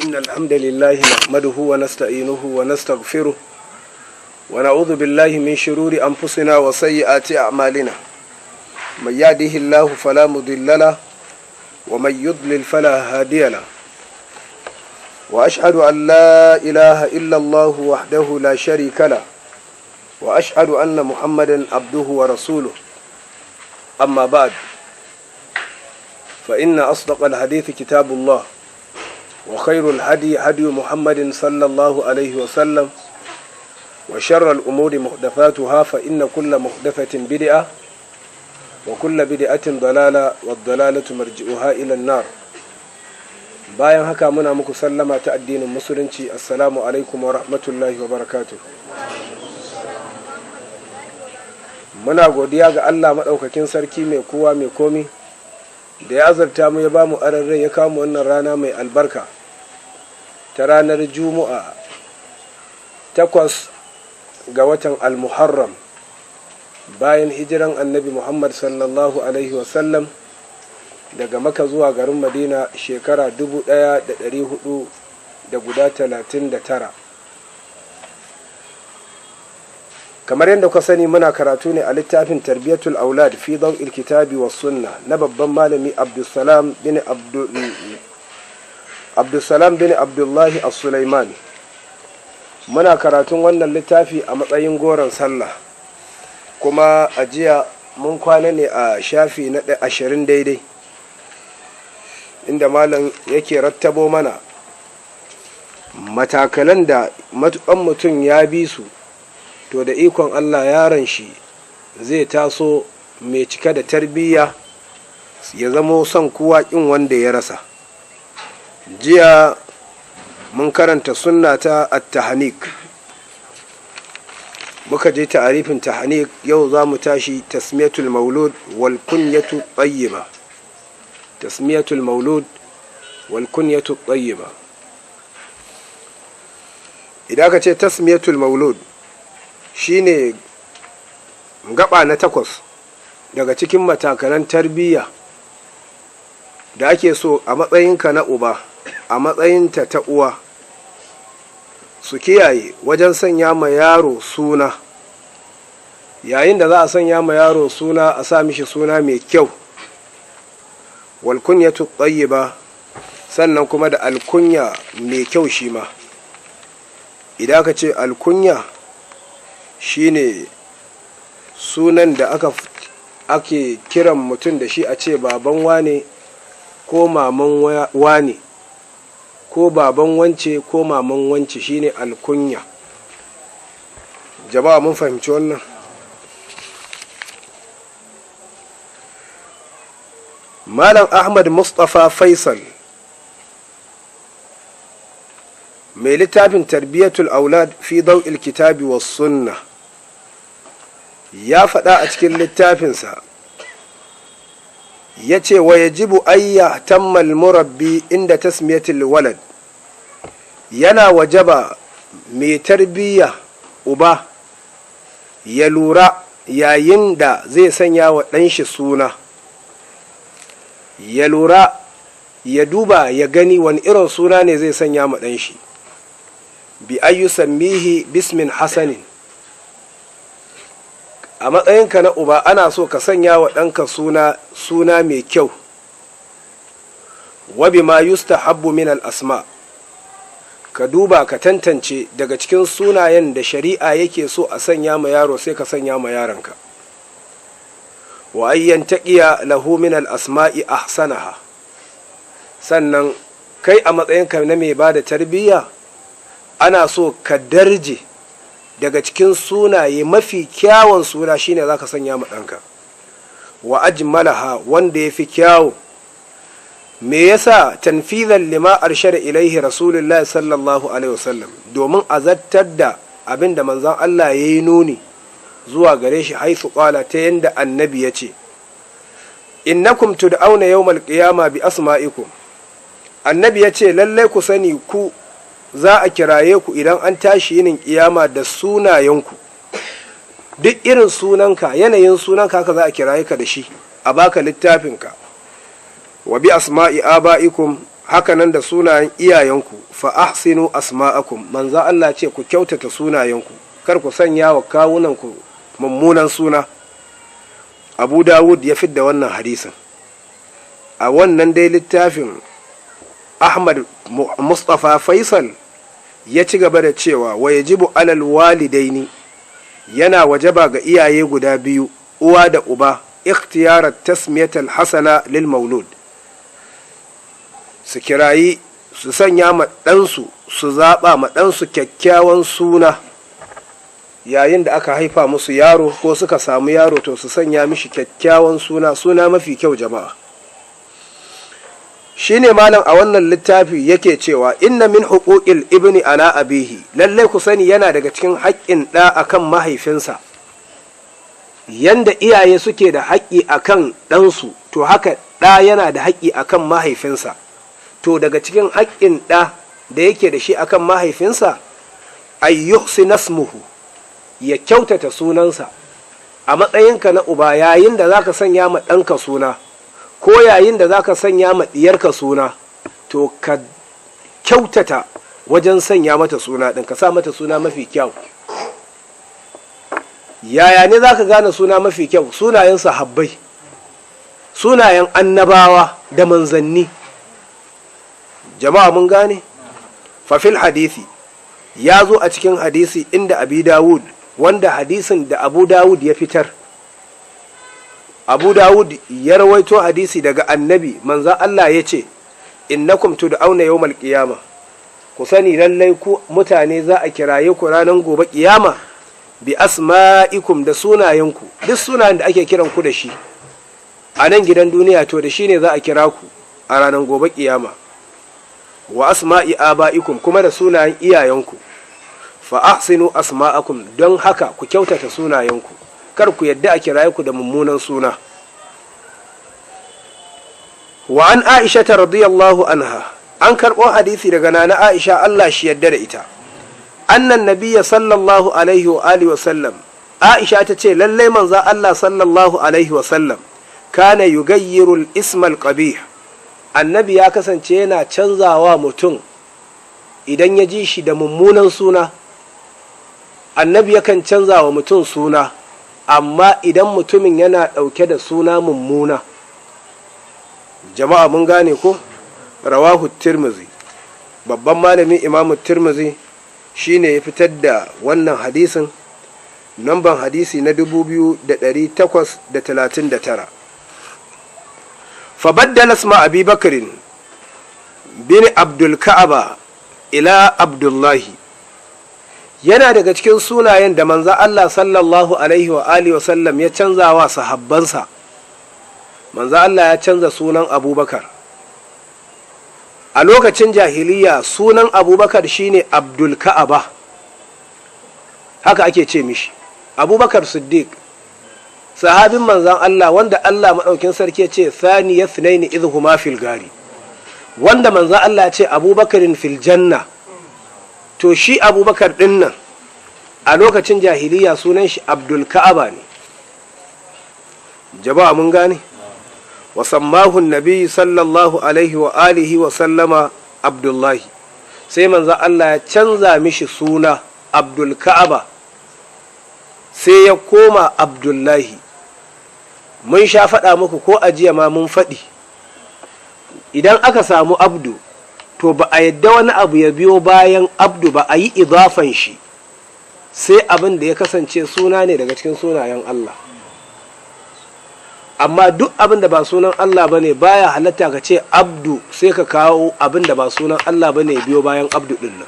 إن الحمد لله نحمده ونستعينه ونستغفره ونعوذ بالله من شرور أنفسنا وسيئات أعمالنا من يهده الله فلا مضل له ومن يضلل فلا هادي له وأشهد أن لا إله إلا الله وحده لا شريك له وأشهد أن محمدا عبده ورسوله أما بعد فإن أصدق الحديث كتاب الله وخير الهدي هدي محمد صلى الله عليه وسلم وشر الأمور محدثاتها فإن كل محدثة بدعة وكل بدعة ضلالة والضلالة مرجعها إلى النار. bayan haka muna muku sallama ta addinin musulunci, assalamu alaikum wa rahmatullahi wa barakatuh. Muna godiya ga Allah maɗaukakin sarki mai kowa mai komi da ya azarta mu ya ba mu ararrai ya kawo wannan rana mai albarka ta ranar Juma'a 8 ga watan al-Muharram bayan hijiran annabi Muhammad sallallahu alaihi wasallam daga Makka zuwa garin Madina shekara 1439. kamar yadda kuka sani muna karatu ne a littafin tarbiyatul aulad fi daw'il kitabi was sunna na babban malami Abdussalam bin Abdullahi as-Sulaimani. Muna karatun wannan littafi a matsayin goron sallah, kuma a jiya mun kwana ne a shafi na 20 daidai, inda malam yake rattabo mana matakalan da matuƙan mutum ya bi su to da ikon Allah yaron shi zai taso mai cika da tarbiyya, ya zamo son kowa ƙin wanda ya rasa. Jiya mun karanta sunna ta at-tahnik, muka je ta'arifin tahnik. Yau za mu tashi tasmiyatul maulud wal kunyatu tayyiba. tasmiyatul maulud wal kunyatu tayyiba, idan ka ce tasmiyatul maulud shine gaba na 8 daga cikin matakalan tarbiyya da ake so a matsayinka na uba, a matsayinta ta uwa, su kiyaye wajen sanya ma yaro suna. Yayin da za a sanya ma yaro suna, a sa mishi suna mai kyau, wal kunyatu tayyiba, sannan kuma da alkunya mai kyau shi ma. Idan ka ce alkunya shine sunan da ake kiran mutum da shi, a ce baban wane ko maman wane ko baban wance ko maman wance, shine alkunya. Jama'a mun fahimci wannan? Malam Ahmad Mustapha Faisal mai littafin tarbiyatul aulad fi daw'il kitabi was sunna ya faɗa a cikin littafinsa, ya ce wa yajibu ayya tammal murabbi inda tasmiyatul walad, yana wajaba mai tarbiyya uba ya lura yayin da zai sanya wa ɗanshi suna, ya lura ya duba ya gani wani irin suna ne zai sanya ma ɗanshi. Bi ayyu sammihi bismin hasanin, a matsayinka na uba ana so ka sanya wa ɗanka suna mai kyau. Wa bima yustahabbu min al-asma, ka duba ka tantance daga cikin sunayen da shari'a yake so a sanya ma yaro, sai ka sanya ma yaronka. Wa ayyan taqiya lahu min al-asma'i ahsanaha, sannan kai a matsayinka na mai bada tarbiyya ana so ka darje daga cikin sunaye mafi kyawun suna shine zaka sanya ma ɗanka. Wa ajmalaha, wanda yafi kyawu. Me yasa? Tanfizan lima arshada ilaihi rasulullahi sallallahu alaihi wasallam, domin azartar da abinda manzon Allah yayi nuni zuwa gare shi, haifu qala, ta yanda annabi yace innakum tud'auna yawmal qiyama bi asma'ikum. Annabi yace lallai ku sani ku za a kiraye ku idan an tashi yinin kiyama da sunayenku. Duk irin sunanka, yanayin sunanka haka za a kiraye ka da shi, a baka littafinka. Wa bi asma'i aba'ikum, hakanan da sunayen iyayenku fa ahsinu asma'akum manzo Allah ce ku kyautata sunayenku kar ku sanya wa kawunanku mummunan suna. Abu Dawud ya fidda wannan hadisin. A wannan dai littafin Ahmad Mustafa Faisal ya ci gaba da cewa wa yajibu alal walidaini, yana wajaba ga iyaye guda biyu uwa da uba ikhtiyarat tasmiyatal hasana lil maulud, su kirayi su sanya ma ɗansu su zaɓa ma ɗansu kyakkyawan suna yayin da aka haifa musu yaro ko suka samu yaro to su sanya mishi kyakkyawan suna mafi kyau jama'a. Shine malam a wannan littafi yake cewa inna min huquqil ibni ala abihi, lalle ku sani yana daga cikin haƙƙin ɗa akan mahaifinsa. Yanda iyaye suke da haƙƙi akan ɗansu to haka ɗa yana da haƙƙi akan mahaifinsa. To daga cikin haƙƙin ɗa da yake da shi akan mahaifinsa ay yuhsina ismuhu, ya kyautata sunansa. A matsayinka na uba yayin da zaka sanya ma ɗanka suna ko yayin da zaka sanya ma ɗiyarka suna to ka kyautata wajen sanya mata suna ɗin, ka sa mata suna mafi kyau. Yaya ne zaka gane suna mafi kyau? Sunayen sahabbai, sunayen annabawa da manzanni. Jama'a mun gane? Fafil hadisi ya zo a cikin hadisi inda Abi Dawud, wanda hadisin da Abu Dawud ya fitar. Abu Dawud ya rawaito hadisi daga annabi, manzan Allah ya ce innakum tud'auna yawmal qiyama, ku sani lallai ku mutane za a kiraye ku ranar gobe kiyama bi asma'ikum, da sunayenku. Duk sunayen da ake kiran ku da shi a nan gidan duniya to da shi ne za a kira ku a ranar gobe kiyama. Wa asma'i aba'ikum, kuma da sunayen iyayenku. Fa ahsinu asma'akum, don haka ku kyautata sunayenku, kar ku yadda a kiraye ku da mummunan suna. Wa an Aisha radiyallahu anha, an karɓo hadisi daga nana Aisha Allah shi yadda da ita, annan nabiyya sallallahu alaihi wa alihi wa sallam, Aisha ta ce lallai manzo Allah sallallahu alaihi wa sallam kana yugayyiru al-isma al-qabih, annabi ya kasance yana canzawa mutum idan ya ji shi da mummunan suna. Annabi yakan canza wa mutum suna, amma idan mutumin yana ɗauke da suna mummuna. Jama'a mun gane ko? Rawahu Tirmizi, babban malamin Imamu Tirmizi shine ya fitar da wannan hadisin, namban hadisi na 2839. Fabaddala isma Abi Bakrin bin Abdul Ka'aba ila Abdullahi, yana daga cikin sunayen da manzo Allah sallallahu alaihi wa alihi wasallam ya canza wa sahabbansa. Manzo Allah ya canza sunan Abubakar. A lokacin jahiliya sunan Abubakar shine Abdul Ka'aba, haka ake ce mishi. Abubakar Siddiq, sahabin manzan Allah wanda Allah maɗaukin sarki ya ce thaniya thnaini idh huma fil gari, wanda manzan Allah ya ce Abubakarin fil janna. To shi Abubakar din nan a lokacin jahiliya sunan shi Abdul Ka'aba ne. Jama'a mun gane? Wa sammahu an-nabi sallallahu alaihi wa alihi wa sallama Abdullahi, sai manzan Allah ya canza mishi suna Abdul Ka'aba sai ya koma Abdullahi. Mun sha faɗa muku ko ajiya ma mun faɗi, idan aka samu abdu to ba a yadda wani abu ya biyo bayan abdu ba, a yi idafan shi sai abin da ya kasance suna ne daga cikin sunayen Allah. Amma duk abin da ba sunan Allah ba ne baya halatta ka ce abdu sai ka kawo abin da ba sunan Allah ba ne biyo bayan abdu ɗin nan.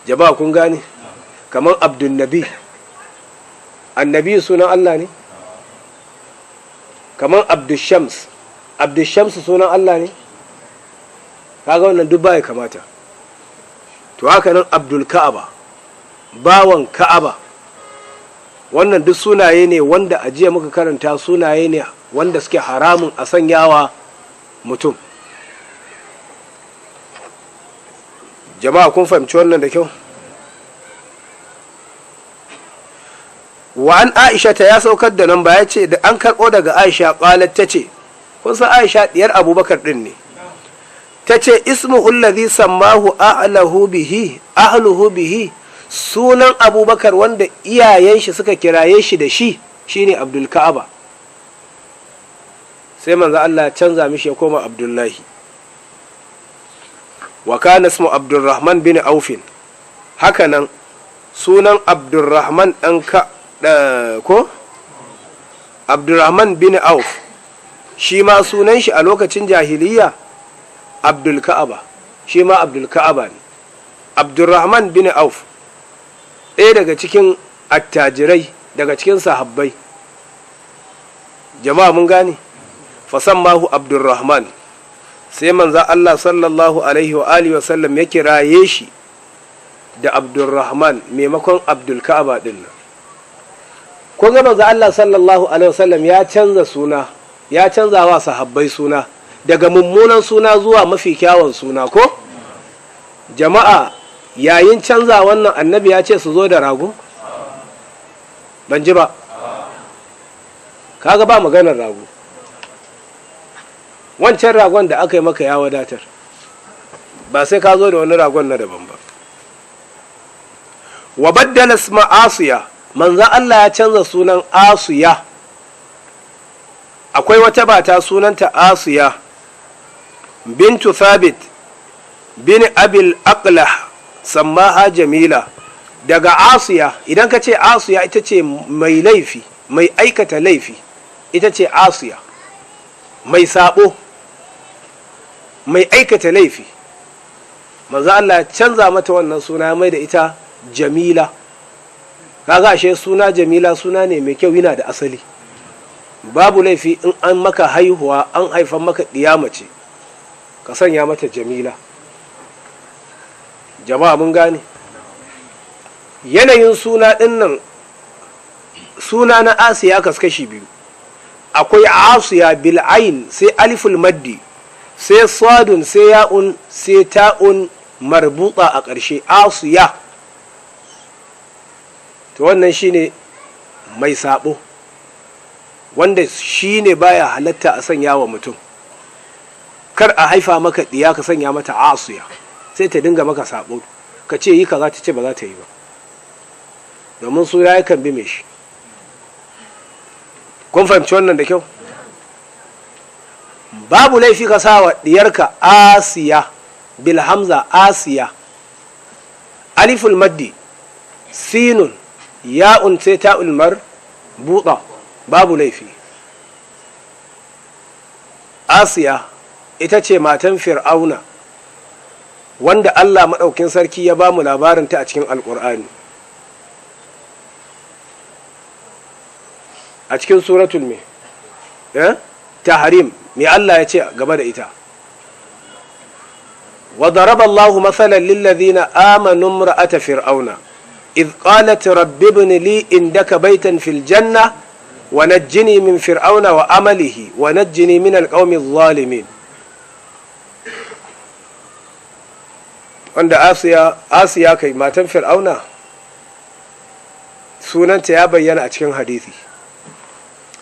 Jama'a kun gane? Kamar Abdul Nabi, annabi sunan Allah ne? Kamar Abdul Shams, Abdul Shams sunan Allah ne? Kaga wannan duk baya kamata. To haka nan Abdul Ka'aba, bawan Ka'aba, wannan duk sunaye ne wanda a jiya muka karanta, sunaye ne wanda suke haramun a sanyawa mutum. Jama'a kun fahimci wannan da kyau? Wa an Aisha ta ya saukar da nan ba ya ce da an karɓo daga Aisha ƙalat ta ce, kun san Aisha ɗiyar Abubakar ɗin ne, ta ce ismuhu allazi sammahu ahluhu bihi sunan abubakar wanda iyayen shi suka kiraye shi da shi shine abdul ka'aba. sai manzo Allah ya canza mishi ya koma abdullahi. wa kana ismu abdurrahman bin aufin, hakanan sunan abdurrahman ko abdurrahman bin auf shi ma sunan shi a lokacin jahiliya abdul ka'aba, shi ma abdul ka'aba ne. abdurrahman bin auf ɗaya daga cikin attajirai daga cikin sahabbai. jama'a mun gane, fasammahu abdurrahman, sai manzo Allah sallallahu alaihi wa alihi wasallam ya kiraye shi da abdurrahman maimakon abdul ka'aba din nan. kun ga manzo Allah sallallahu alaihi wasallam ya canza suna, ya canza wa sahabbai suna daga mummunan suna zuwa mafi kyawun suna ko jama'a. yayin canza wannan annabi ya ce su zo da rago? ban ji ba, kaga ba maganar rago. wancan ragon da aka yi maka ya wadatar, ba sai ka zo da wani ragon na daban ba. wa baddala isma asiya, manzo Allah ya canza sunan asiya. akwai wata bata sunanta asiya bintu thabit bin abil aqlah sammaha jamila. daga asiya, idan ka ce asiya ita ce mai laifi, mai aikata laifi, ita ce asiya mai sabo, mai aikata laifi. manzo Allah ya canza mata wannan suna, mai da ita jamila. kaga ashe suna jamila suna ne mai kyau, yana da asali. babu laifi in an maka haihuwa, an haifan maka ɗiya mace, ka sanya mata jamila. jama'a mun gane, yanayin suna ɗin nan, suna na asiya kaskashi biyu. akwai asiya bil ain, sai aliful maddi, sai sadun, sai ya'un, sai ta'un marbuta a ƙarshe, asiya. to wannan shine mai sabo, wanda shine baya halatta a sanya wa mutum. kar a haifa maka diya ka sanya mata asiya, sai ta dinga maka sabo, ka ce yi kaza ta ce ba za ta yi ba, domin suna yakan bi mai shi. kun fahimci wannan da kyau? babu laifi ka sa wa diyarka asiya bil hamza, asiya, aliful maddi, sinun, ya'un, sai ta'ul marbuta, babu laifi. asiya ita ce matan fir'auna wanda Allah maɗaukin sarki ya ba mu labarinta a cikin alƙur'ani a cikin suratul tahrim. me Allah ya ce gaba da ita? wa daraba Allahu mathalan lil ladhina amanu imra'ata fir'auna idh qalat rabbi ibn li indaka baytan fil janna wa najjini min fir'auna wa amalihi wa najjini min alqawmi adh-dhalimin. wanda asiya kai matan fir'auna sunanta ya bayyana a cikin hadisi,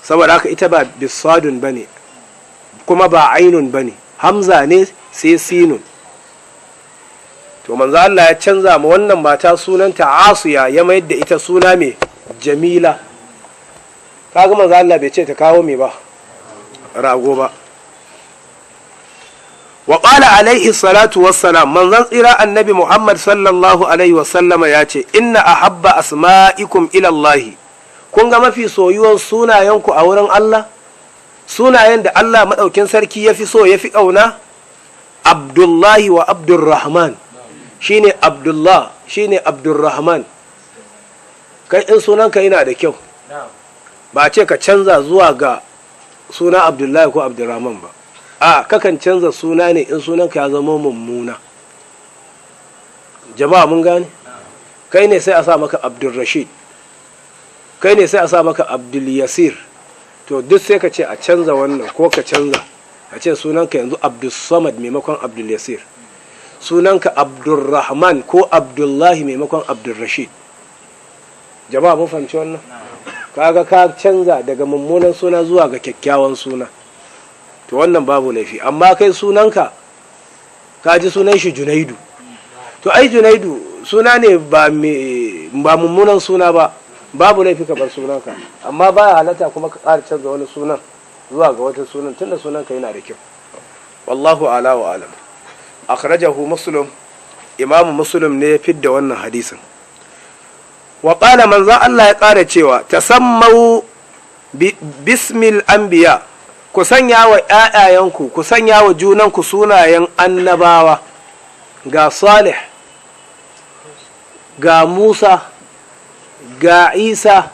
saboda haka ita ba bisadun bane kuma ba ainun bane, hamza ne sai sinun. to manzo Allah ya canza ma wannan mata sunanta asiya, ya mayar da ita suna mai jamila. kaga manzo Allah bai ce ta kawo me ba, rago ba. wa qala alaihi salatu wassalam, manzon tsira annabi Muhammad sallallahu alaihi wasallama ya ce inna ahabba asma'ikum ila Allah, kun ga mafi soyuwan sunayenku a wurin Allah, sunayen da Allah madaukin sarki yafi so yafi kauna, Abdullahi wa Abdurrahman. shine Abdullah, shine Abdurrahman. kai in sunanka yana da kyau, ba ce ka canza zuwa ga suna Abdullahi ko Abdurrahman ba, a kakan canza suna ne in sunanka ya zama mummuna. jama'a mun gane, kai ne sai a sa maka Abdulrashid, kai ne sai a sa maka Abdulyasir, to duk sai ka ce a canza wannan, ko ka canza a ce sunanka yanzu Abdulsamad maimakon Abdulyasir, sunanka Abdurrahman ko Abdullahi maimakon Abdulrashid. jama'a mun fahimci wannan? kaga ka canza daga mummunan suna zuwa ga kyakkyawan suna, to wannan babu laifi. amma kai sunanka kaji sunan shi Junaidu. To ai Junaidu suna ne ba mummunan suna ba, babu laifi ka bar sunanka, amma baya halatta kuma ka ƙara canza wani sunan zuwa ga wata sunan tunda sunanka yana da kyau. Wallahu ala wa alam. Akhrajahu Muslim, Imam Muslim ne ya fidda wannan hadisin. Wa qala manzo Allah ya ƙara cewa tasammau bismil anbiya, ku sanya wa ƴaƴayanku, ku sanya wa junanku sunayen annabawa, ga Salih, ga Musa, ga Isa,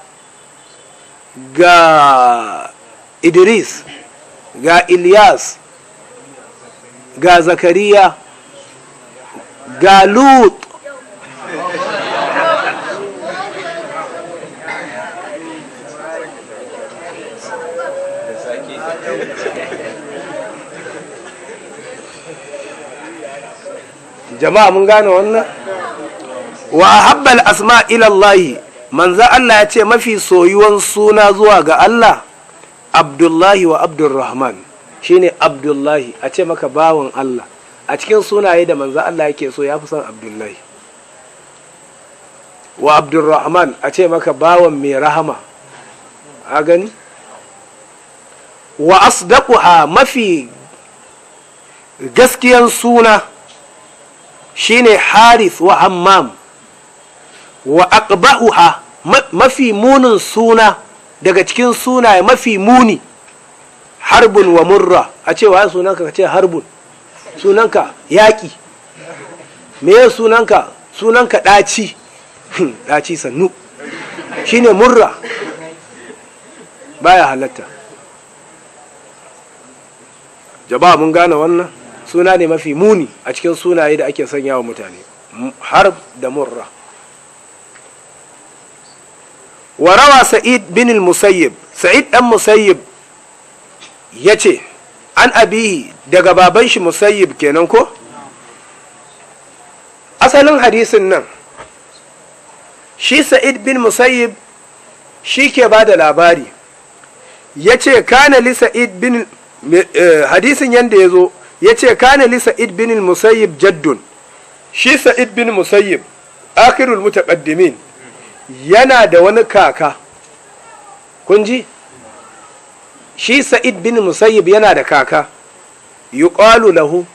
ga Idris, ga Ilyas, ga Zakariya, ga Lut, jama'a mun gane wannan. Wa habbal asma ila Allah, manzo Allah ya ce mafi soyuwan suna zuwa ga Allah Abdullahi wa Abdurrahman, shine Abdullahi a ce maka bawan Allah. A cikin sunaye da manzo Allah yake so ya fi son Abdullahi. Wa Abdurrahman a ce maka bawan mai rahama, a gani. Wa asdaquha, mafi gaskiyan suna shine Harith wa Hammam. Wa aqbahuha, mafi munin suna daga cikin sunaye mafi muni Harbun wa Murra. A ce wa sunanka, ka ce Harbun, sunanka yaƙi. Me ya sunanka? Sunanka ɗaci. Ɗaci sannu, shine Murra, baya halatta. Jama'a mun gane wannan. Suna ne mafi muni a cikin sunaye da ake sanya wa mutane, Harb da Murra. Warawa Sa'id bin al-Musayyib, Sa'id dan Musayyib yace an abihi, daga baban shi Musayyib kenan ko. Asalin hadisin nan shi Sa'id bin Musayyib shi ke bada labari, yace kana li Sa'id bin hadisin yanda yazo, yace kana li Sa'id bin al-Musayyib jaddun, shi Sa'id bin Musayyib akhirul mutaqaddimin yana da wani kaka. Kun ji, shi Sa'id bin Musayyib yana da kaka, yuqalu lahu,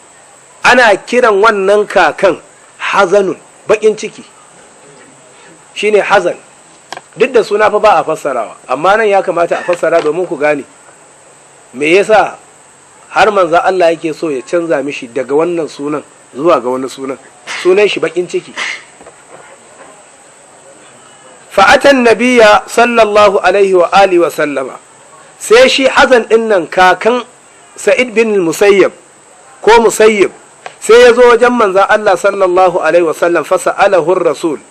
ana kiran wannan kakan Hazanun, bakin ciki, shine Hazan. Duk da suna fa ba a fassarawa, amma nan ya kamata a fassara domin ku gane me yasa har manzo Allah yake so ya canza mishi daga wannan sunan zuwa ga wani sunan shi bakin ciki. Fa'atan nabiya sallallahu alaihi wa alihi wa sallama, sai shi Hazan din nan kakan Sa'id bin Musayyib ko Musayyib sai ya zo wajen manzon Allah sallallahu alaihi wa sallam, fa sa'alahu rasul,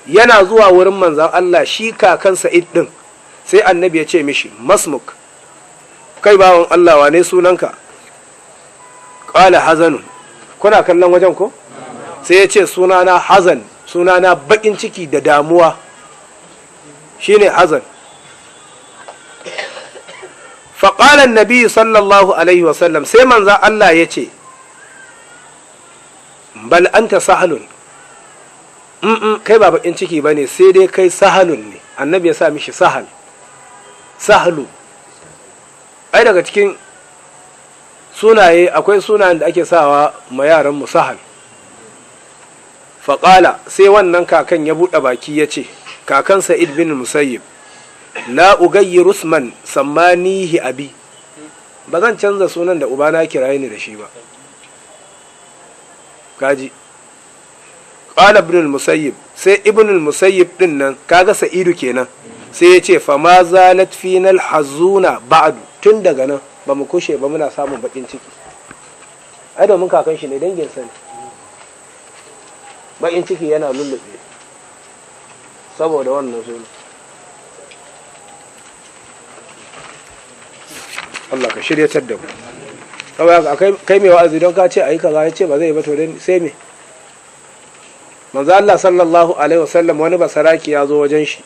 yana zuwa wurin manzon Allah shi kakan Sa'id din, sai annabi ya ce mishi masmuk, kai bawon Allah wane sunanka? Qala Hazanun. Kuna kallon wajen ko? Sai ya ce sunana Hazan, sunana bakin ciki da damuwa, shine Hazan. Faƙalan nabi sallallahu alaihi wasallam, sai manza Allah ya ce bal anta sahalun, kai ba bakin ciki ba ne, sai dai kai sahalun ne. Annabi ya sa mishi sahalu. Ai daga cikin sunaye akwai sunayen da ake sawa ma yaran mu sahal. Faƙala, sai wannan kakan ya buɗe baki ya ce, kakan Sa'id bin Musayyib, la ugayyiru usman sammanihi abi, ba zan canza sunan da ubana kiraye ni da shi ba. Kaji, qala ibn al-Musayyib, sai ibn al-Musayyib din nan, kaga Sa'idu kenan, sai ya ce fa ma zalat fina al-hazuna ba'du, tun daga nan ba mu kushe ba muna samun bakin ciki. Ai domin kakan shi ne, dangin sa ne, bakin ciki yana lullube saboda wannan suna. Allah ka shiryatar da mu. Kawai kai mai wa'azi don ka ce ayi kaza, ya ce ba zai ba, to sai me? Manzo Allah sallallahu alaihi wasallam, wani basaraki ya zo wajen shi,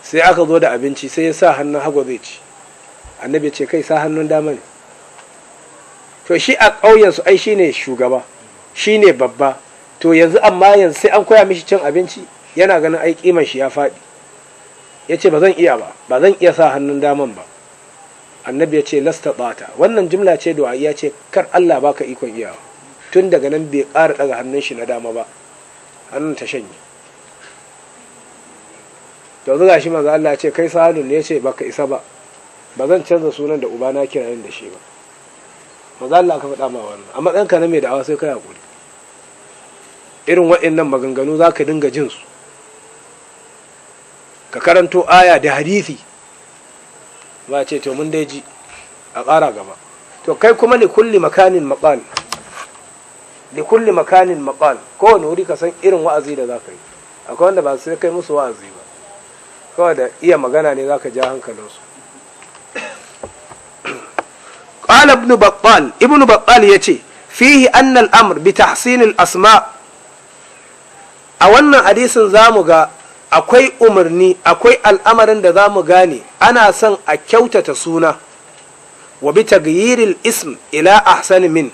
sai aka zo da abinci, sai ya sa hannun hagu zai ci. Annabi ce kai sa hannun dama ne. to shi a ƙauyensu ai shine shugaba shine babba, to yanzu amma yanzu sai an koya mishi cin abinci, yana ganin ai kiman shi ya faɗi. Ya ce ba zan iya sa hannun daman ba. Annabi ya ce lasta bata, wannan jumla ce du'a, ya ce kar Allah baka ikon iyawa. Tun daga nan bai ƙara daga hannun shi na dama ba, hannun ta shanye. to zuga shi manzo Allah ya ce kai Sa'adu ne, ya ce baka isa ba zan canza sunan da ubana kira yin da shi ba. manzo Allah ka faɗa ma wannan, a matsayin ka na mai da'awa sai kai hakuri. Irin waɗannan maganganu za ka dinga jin su, ka karanto aya da hadisi ba ce to mun dai ji a ƙara gaba. To kai kuma li kulli makanin maqal, kowane wuri ka san irin wa'azi da za ka yi. Akwai wanda ba sai kai musu wa'azi ba, kawai da iya magana ne za ka ja hankalinsu. qala ibn battal yace fihi anna al-amr bi tahsin al-asma'. A wannan hadisin zamu ga akwai umarni, akwai al'amarin da zamu gane ana son a kyautata suna, wa bi taghyiril ism ila ahsana min.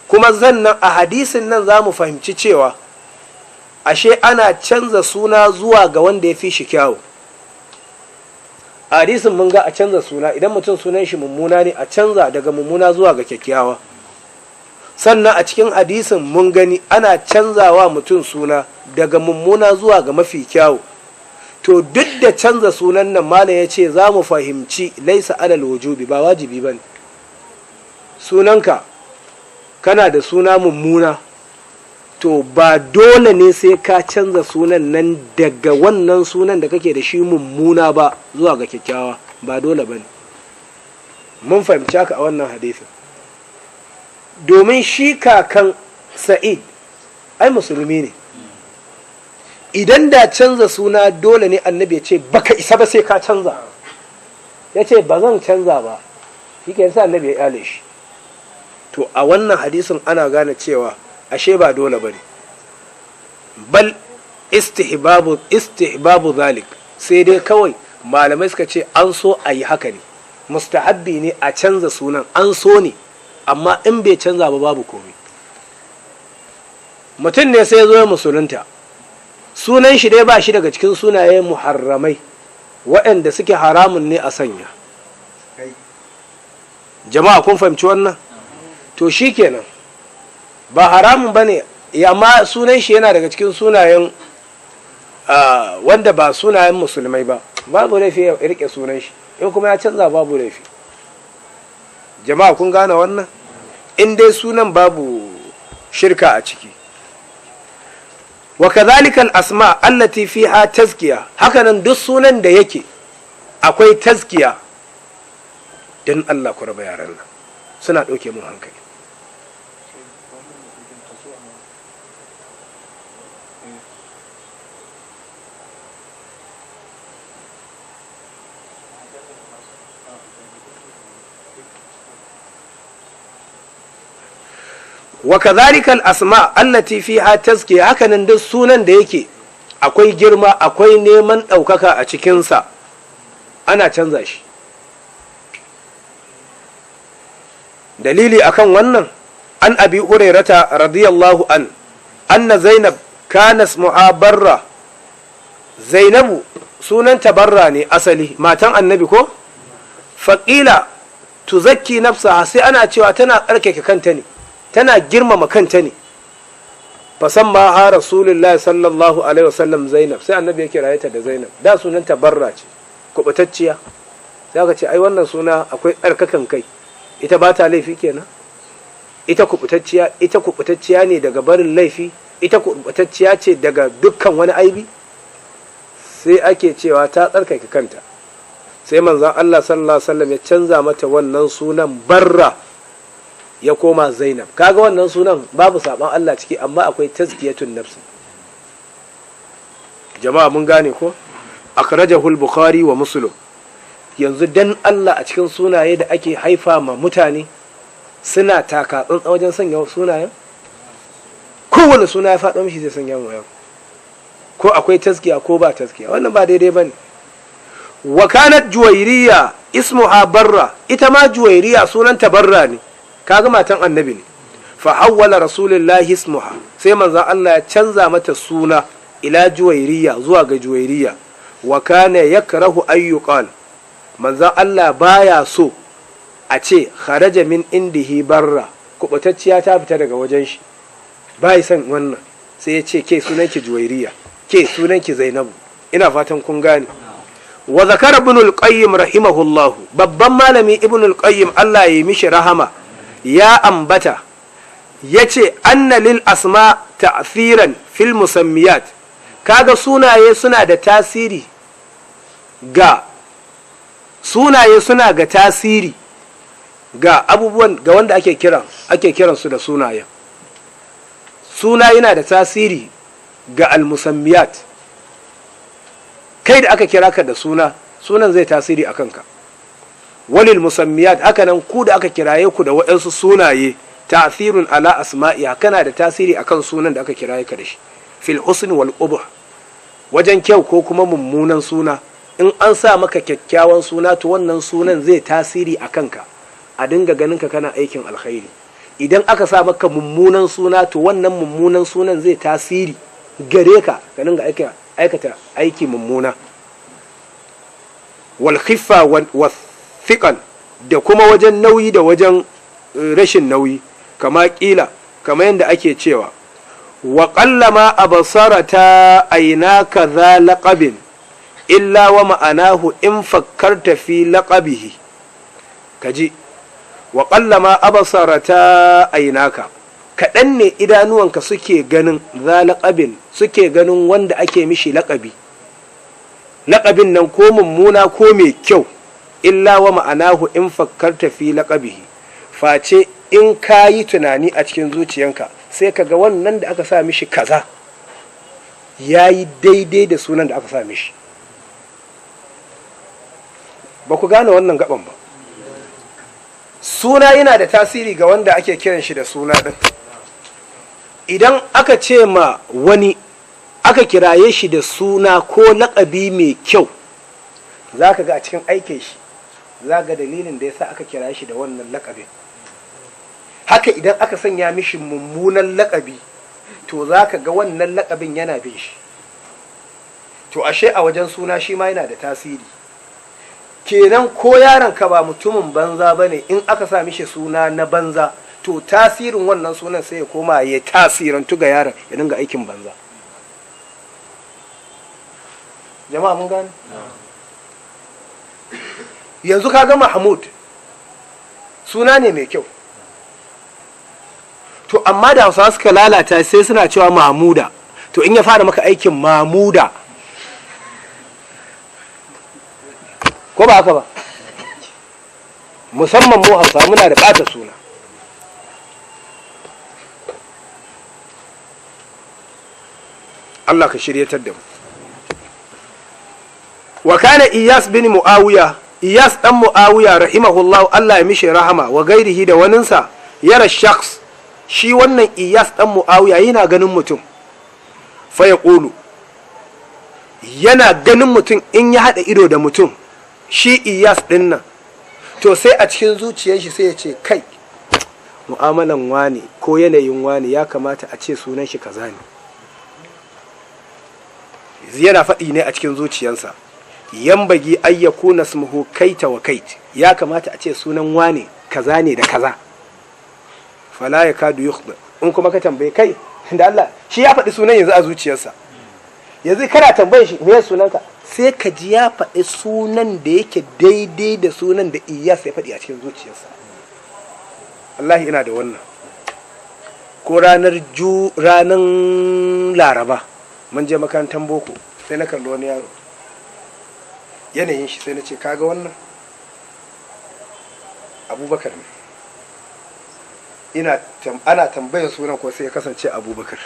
Kuma zannan a hadisin nan zamu fahimci cewa ashe ana canza suna zuwa ga wanda ya fi shi kyawu. A hadisin mun ga a canza suna, idan mutum sunan shi mummuna ne a canza daga mummuna zuwa ga kyakkyawa. Sannan a cikin hadisin mun gani ana canzawa mutum suna daga mummuna zuwa ga mafi kyawu. To duk da canza sunan nan malam ya ce za mu fahimci laisa alal wujubi, ba wajibi ba ne. Sunanka kana da suna mummuna, to ba dole ne sai ka canza sunan nan daga wannan sunan da kake da shi mummuna ba zuwa ga kyakkyawa, ba dole ba ne. Mun fahimci haka a wannan hadisin. Domin shi kakan Sa'id ai musulmi ne, idan da canza suna dole ne annabi ya ce baka isa ba sai ka canza, ya ce ba zan canza ba, shi ke sa annabi ya yale shi. To a wannan hadisin ana gane cewa ashe ba dole ba ne, bal istihbabu zalik, sai dai kawai malamai suka ce an so a yi haka ne, mustahabbi ne a canza sunan, an so ne, amma in bai canza ba babu komai. Mutum ne sai ya zo ya musulunta, sunan shi dai ba shi daga cikin sunaye muharramai waɗanda suke haramun ne a sanya. Jama'a kun fahimci wannan? To shi kenan ba haramun ba ne, amma sunan shi yana daga cikin sunayen wanda ba sunayen musulmai ba, babu laifi ya rike sunan shi, in kuma ya canza babu laifi. Jama'a kun gane wannan? In dai sunan babu shirka a ciki. Wa kadhalika al-asma allati fiha tazkiya, hakanan duk sunan da yake akwai tazkiya, dan Allah ku raba yaran nan suna dauke mun hankali. Wa kadhalika al-asma allati fiha tazkiya, hakanan duk sunan da yake akwai girma, akwai neman ɗaukaka a cikinsa, ana canza shi. Dalili akan wannan, an abi hurairata radiyallahu anna zainab kana ismuha barra. Zainabu sunanta barra ne asali, matan annabi ko? Faqila tuzakki nafsaha, sai ana cewa tana tsarkake kanta ne, tana girmama kanta ne. Fasamma ha rasulullahi sallallahu alaihi wasallam Zainab, sai annabi ya kira ta da Zainab, da sunanta barra ce, kubutacciya. Sai aka ce ai wannan suna akwai tsarkakan kai, ita ba ta laifi kenan, ita kubutacciya ne daga barin laifi, ita kubutacciya ce daga dukkan wani aibi. Sai ake cewa ta tsarkake kanta. Sai manzon Allah sallallahu alaihi wasallam ya canza mata wannan sunan barra, ya koma Zainab. Kaga wannan sunan babu saban Allah ciki, amma akwai tazkiyatun nafsi. Jama'a mun gane ko? Akhrajahu al-Bukhari wa Muslim. Yanzu dan Allah a cikin sunaye da ake haifa ma mutane suna taka tsantsan wajen sanya sunayen? Kowane suna ya faɗo mishi zai sanya mu yau. Ko akwai tazkiya ko ba tazkiya, wannan ba daidai bane. Wa kanat Juwairiya ismuha barra, ita ma juwairiya sunanta barra ne, kaga matan annabi ne. Fa hawwala rasulullahi ismuha, sai manzon Allah ya canza mata suna ila juwairiya, zuwa ga juwairiya. Wa kana yakrahu ayyuqal, manzon Allah baya so a ce kharaja min indihi barra, kubutacciya ta fita daga wajen shi, bai san wannan, sai ya ce ke sunanki juwairiya, ke sunanki zainabu. Ina fatan kun gane. Wa zakara ibn al-qayyim rahimahullahu, babban malami ibn al-qayyim Allah ya yi mishi rahama, ya ambata yace anna lil asma ta'thiran fil musammiyat, kaga sunaye suna da tasiri ga tasiri ga abubuwan, ga wanda ake kiran su da sunayen. Suna yana da tasiri ga al-musammiyat, kai da aka kira ka da sunan zai tasiri a kanka. Walil musammiyat, haka nan ku da aka kiraye ku da waɗansu sunaye, ta'thirun ala asma'iha, kana da tasiri akan sunan da aka kiraye ka da shi. Fil husn wal qubh, wajen kyau ko kuma mummunan suna. In an sa maka kyakkyawan suna, to wannan sunan zai tasiri a kanka, a dinga ganin ka kana aikin alkhairi. Idan aka sa maka mummunan suna, to wannan mummunan sunan zai tasiri gare ka, ka dinga aikata aiki mummuna. Wal khiffa wa thiqal, da kuma wajen nauyi da wajen rashin nauyi, kama kila, kama yadda ake cewa wa qallama absarata aynaka za laqabin illa wa ma'anahu in fakkarta fi laqabihi. Kaji, wa qallama absarata aynaka, kaɗan ne idanuwanka suke ganin za laqabin, suke ganin wanda ake mishi laƙabi, laƙabin nan ko mummuna ko mai kyau, illa wa ma'anahu in fakkarta fi laqabihi, face in ka yi tunani a cikin zuciyanka sai ka ga wannan da aka sa mishi kaza ya yi daidai da sunan da aka sa mishi. Ba ku gane wannan gaban ba. Suna yana da tasiri ga wanda ake kiran shi da suna ɗin. Idan aka ce ma wani, aka kiraye shi da suna ko laƙabi mai kyau, za ka ga a cikin aikin shi, za ga dalilin da ya sa aka kira shi da wannan laƙabin. Haka idan aka sanya mishi mummunan laƙabi, to za ka ga wannan laƙabin yana bin shi. To ashe a wajen suna shi ma yana da tasiri. Kenan ko yaron ka ba mutumin banza ba ne, in aka sa mishi suna na banza, to tasirin wannan sunan sai ya koma ya tasirantu ga yaron, ya dinga aikin banza. Jama'a mun gane? Yanzu ka ga Mahmud, suna ne mai kyau, to amma da Hausawa suka lalata sai suna cewa Mahmuda. To in ya fara maka aikin Mahmuda, ko ba haka ba? Musamman mu Hausawa muna da ɓata suna. Allah ka shiryatar da mu. Wa kana Iyas bin Muawiya, Iyas dan Muawiya rahimahullahu, Allah ya mishi rahama, wa gairihi da waninsa, yara shakhs, shi wannan Iyas dan Muawiya yana ganin mutum, fa ya ƙulu, yana ganin mutum in ya haɗa ido da mutum, shi Iyas ɗin nan, to sai a cikin zuciyar shi sai ya ce, kai, mu'amalan wani ko yanayin wani ya kamata a ce sunan shi kaza ne. Yana faɗi ne a cikin zuciyarsa, yambagi ayyaku nasmuhu kaita wa kait, ya kamata a ce sunan wani kaza ne da kaza. Fala ya kadu yukhda, in kuma ka tambaye kai da Allah, shi ya faɗi sunan yanzu a zuciyarsa, yanzu kana tambaye shi me sunanka, sai ka ji ya faɗi sunan da yake daidai da sunan da Iyas ya faɗi a cikin zuciyarsa. Wallahi ina da wannan. Ko ranar Laraba mun je makarantar boko, sai na kalli wani yaro, yanayin shi sai na ce kaga wannan Abubakar ne, ana tambayar sunan ko sai ya kasance Abubakar.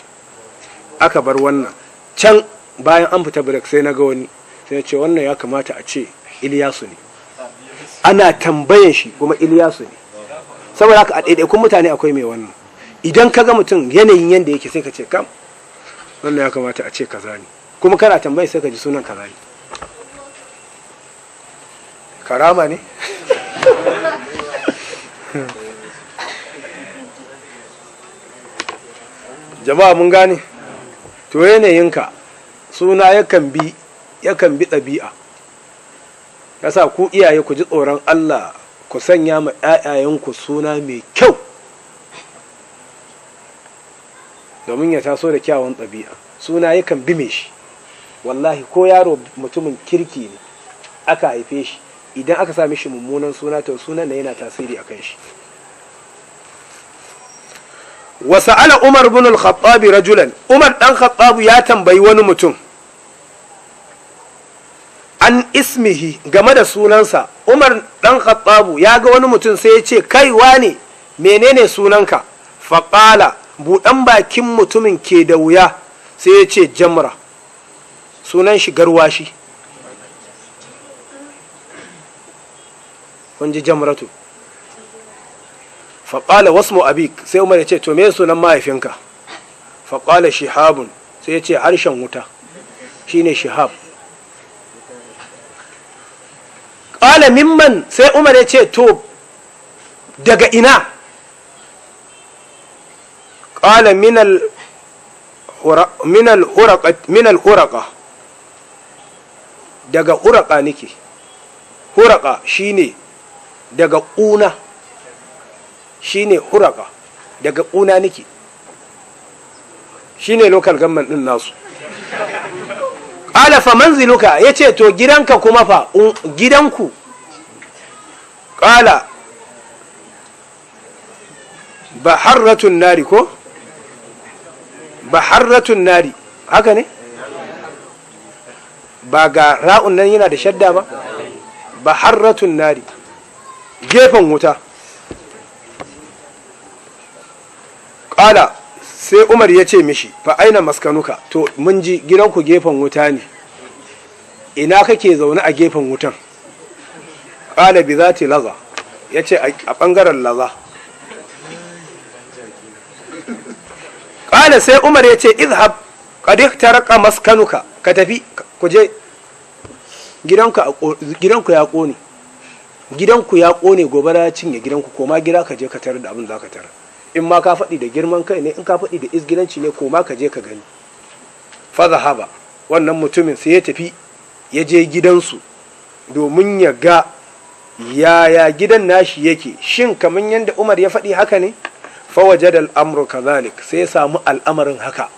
Aka bar wannan can, bayan an fita break sai na ga wani, sai na ce wannan ya kamata a ce Iliyasu ne. Ana tambayan shi kuma Iliyasu ne. Saboda haka a ɗaiɗaikun mutane akwai mai wannan. Idan ka ga mutum yanayin yanda yake sai ka ce kam wannan ya kamata a ce kaza ne, kuma kana tambayi sai ka ji sunan kaza ne. karama ne jama'a mun gane to yanayinka suna yakan bi ɗabi'a yasa ku iyaye ku ji tsoron Allah ku sanya ma ƴaƴayenku suna mai kyau domin ya taso da kyawun ɗabi'a. Suna yakan bi mai shi wallahi, ko yaro mutumin kirki ne aka haife shi, idan aka sa mishi mummunan suna to sunan yana tasiri akan shi. wasa'ala Umar bin al-Khattab rajulan, Umar dan Khattab ya tambayi wani mutum an ismihi, game da sunansa. Umar dan Khattab ya ga wani mutum sai ya ce, kai wane, menene sunanka? Faqala, buɗan bakin mutumin ke da wuya sai ya ce Jamra, sunan shi garwashi. kun ji Jamratu. faƙala wasmu abik, sai Umar ya ce to me sunan mahaifinka? faƙala shihabun, sai ya ce harshen wuta shine shihab. ƙala mimman, sai Umar ya ce to daga ina? ƙala minal huraka, daga huraka nake. Huraka shine daga ƙuna, shine huraka, daga ƙuna nake, shine local government din nasu. Ƙala fa manziluka, yace to gidanka kuma fa, gidanku? Ƙala baharratun nari, ko baharratun nari, haka ne? Ba ga ra'un nan yana da shadda ba? Baharratun nari, gefen wuta. Ƙala sai Umar ya ce mishi, fa aina maskanuka, to mun ji gidanku gefen wuta ne, ina kake zaune a gefen wutan? Ƙala bi zati laza, ya ce a ɓangaren laza. Ƙala sai Umar ya ce izhab qad ihtaraka maskanuka, ka tafi ku je, gidanku ya ƙone, gidanku ya ƙone, gobara ya cinye gidanku, koma gida ka je ka tarar da abin da ka tarar. In ma ka faɗi da girman kai ne, in ka faɗi da izgilanci ne, koma ka je ka gani. Fa zahaba, wannan mutumin sai ya tafi ya je gidansu domin ya ga yaya gidan nashi yake, shin kamar yadda Umar ya faɗi haka ne? Fa wajada al-amru kadhalik, sai ya samu al'amarin haka.